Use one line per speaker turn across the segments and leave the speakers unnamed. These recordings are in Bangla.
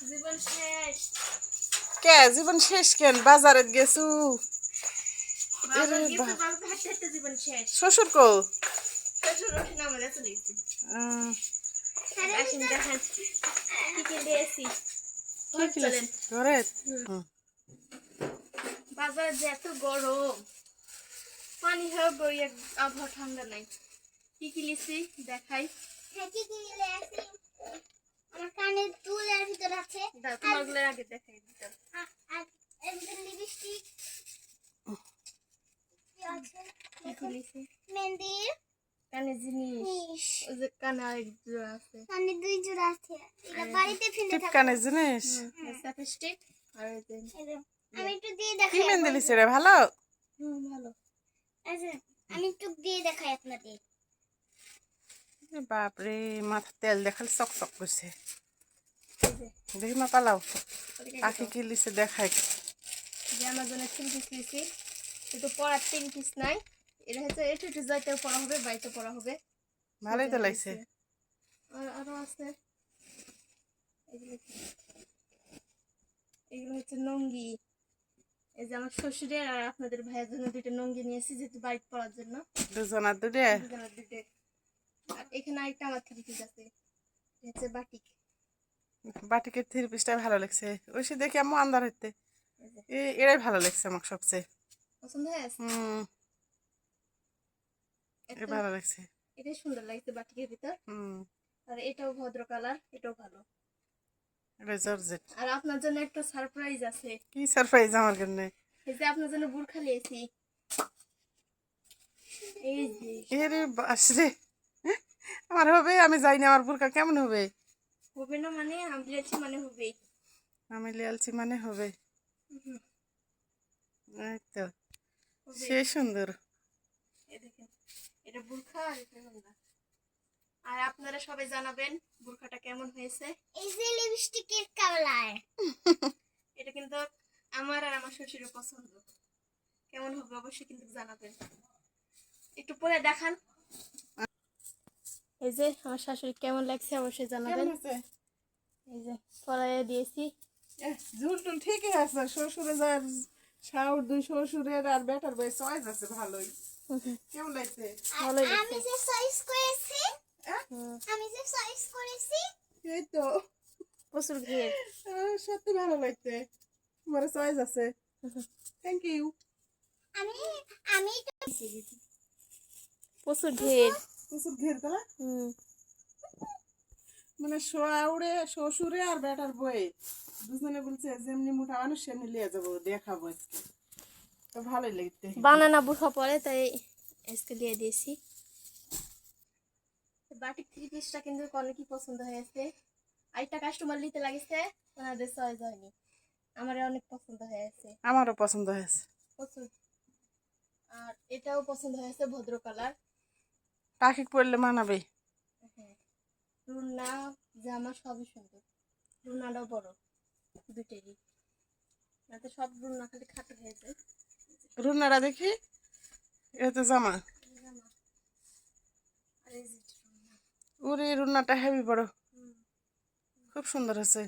জীবন শেষ।
কে জীবন শেষ কেন? বাজারে গেছু?
বাজার গেছে, বাজার হাঁটতে হাঁটতে জীবন শেষ।
শ্বশুর কো?
শ্বশুর ওঠে না, আমরা চলে গেছি।
আহ,
আসেন দেখেন কি কি দিয়েছি। চলেন।
ঘরে
বাজারে যে এত গরম, পানি হয়ে বই, আবহাওয়া ঠান্ডা নাই। কি কি লিছি দেখাই।
আমার কানে দুলের ভিতর আছে।
দাও তোমার গুলোর আগে দেখাই দিতাম।
আর এর ভিতর লিপস্টিক কি আছে?
কি কি লিছি?
মেহেন্দি
কানে জিনিস,
নিশ
ওই যে কানে আরেক জোড়া আছে।
কানে দুই জোড়া আছে। এটা বাড়িতে ফেলে থাকো।
টিপকানের জিনিস।
লিপস্টিক আর এই যে
এই যে, আমি একটু দিয়ে
কি
দেখাই।
মেহেন্দি লিছে রে? ভালো?
ভালো।
আচ্ছা, আমি একটু দিয়ে দেখাই আপনাদের।
বাপরে, মাথা তেল দেখাল চকচক করছে।
এই যে
দেখি মা পালাও,
ওদিকে
আখি কি লিছে দেখাই।
যে আমাজনে 3 পিস লিছি, কিন্তু পড়ার 3 পিস নাই। এটা হচ্ছে একটু একটু যাইতেও পড়া হবে, বাইতে পড়া হবে।
ভালোই তো লাগছে।
আর আরো আছে এগুলো কি? এগুলো হচ্ছে নঙ্গি। এই যে আমার শ্বশুরের আর আপনাদের ভাইয়ের জন্য দুইটা নঙ্গি নিয়েছি, যেহেতু বাইক পড়ার জন্য।
দুজন আর দুটে।
দুজনের দুটো। আর এখানে আরেকটা আমার 3 পিস আছে, এটা হচ্ছে বাটিক।
বাটিকের 3 পিসটা ভালো লাগছে। ওই সে দেখি আম্মু আন্দার হইতে
এই যে
এরাই ভালো লাগছে আমার সবচেয়ে।
পছন্দ হয়েছে।
এ ভালো লাগছে।
এটাই সুন্দর লাগছে বাটিকের ভিতর। আর এটাও ভদ্র কালার, এটাও ভালো।
এটা জর্জেট।
আর আপনার জন্য একটা সারপ্রাইজ আছে।
কি সারপ্রাইজ আমার জন্য?
এই যে আপনার জন্য বুরখা নিয়েছি। এই যে
এরে বাস রে, আমার হবে? আমি যাইনি, আমার বোরকা কেমন হবে?
হবে না মানে, আমি লিয়েছি মানে হবে।
আমি লিয়ালছি মানে হবে। এই তো,
হবে।
সে সুন্দর।
এই দেখেন, এটা বুরখা আর এটা লুঙ্গা। আর আপনারা সবাই জানাবেন বুরখাটা কেমন হয়েছে।
এই যে লিপস্টিকের কালার।
এটা কিন্তু আমার আর আমার শ্বশুরের পছন্দ। কেমন হবে অবশ্যই কিন্তু জানাবেন। একটু পরে দেখান। এই যে আমার শাশুড়ি কেমন লাগছে অবশ্যই জানাবেন। এই যে পরাইয়া দিয়েছি।
ঝুল টুল ঠিকই আছে। শ্বশুরে যার শাওর, দুই শ্বশুরের আর বেটার বয়স চয়েস আছে ভালোই। কেমন লাগছে?
ভালোই
আমি
লাগছে।
যে চয়েস করেছি,
হুম,
আমি যে চয়েস করেছি,
এই তো,
প্রচুর ঘের।
সত্যি ভালো লাগছে। তোমার চয়েস আছে। Thank you.
আমি আমি
প্রচুর ঘের।
প্রচুর ঘের তোলা।
হুম,
মানে শাওরে, শ্বশুরে আর বেটার বয়ে দুজনে বলছে যেমনি মোটা মানুষ সেমনি লিয়ে যাবো, দেখাবো আজকে। তো ভালোই লাগছে।
বানানা বুরখা পরে তাই আজকে দিয়ে দিয়েছি। বাটিক 3 পিসটা কিন্তু অনেকই পছন্দ হয়েছে। আরেকটা কাস্টমার নিতে লাগিছে, ওনাদের চয়েস হয়নি। আমার অনেক পছন্দ হয়েছে,
আমারও পছন্দ হয়েছে।
প্রচুর। আর এটাও পছন্দ হয়েছে, ভদ্র কালার।
পাখি পড়লে মানাবে।
হ্যাঁ, রুনা জামা সবই সুন্দর। রুনাটাও বড়, দুটেরই। যাতে সব রুনা খালি খাটো হয়ে যায়।
রুনারা দেখি, এটা তো জামা।
জামা। আর এই যে রুনা।
ওরে রুনাটা হেভি বড়, খুব সুন্দর আছে।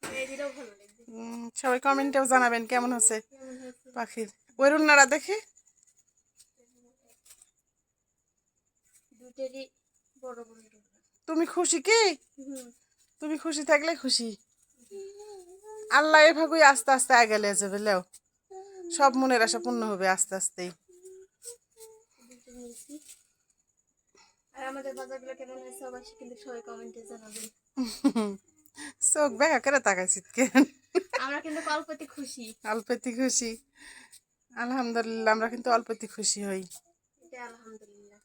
এই দুটাও ভালো লাগবে।
সবাই কমেন্টেও জানাবেন কেমন আছে
কেমন হয়েছে?
পাখির। ওই রুনারা দেখি।
দুটেরই বড় বড় রুনা।
তুমি খুশি কি?
হুম,
তুমি খুশি থাকলে খুশি। আল্লাহ এভাবেই আস্তে আস্তে আগে লিয়ে যাবে। লেও, সব মনের আশা পূর্ণ হবে আস্তে আস্তেই।
দুটো নিয়েছি। আর আমাদের বাজারগুলো কেমন হয়েছে অবশ্যই কিন্তু সবাই কমেন্টে জানাবেন।
চোখ বেকা করে তাকাইছি কেন?
আমরা কিন্তু অল্পতে খুশি।
অল্পতি খুশি। আলহামদুলিল্লাহ, আমরা কিন্তু অল্পতি খুশি হই।
এটা আলহামদুলিল্লাহ।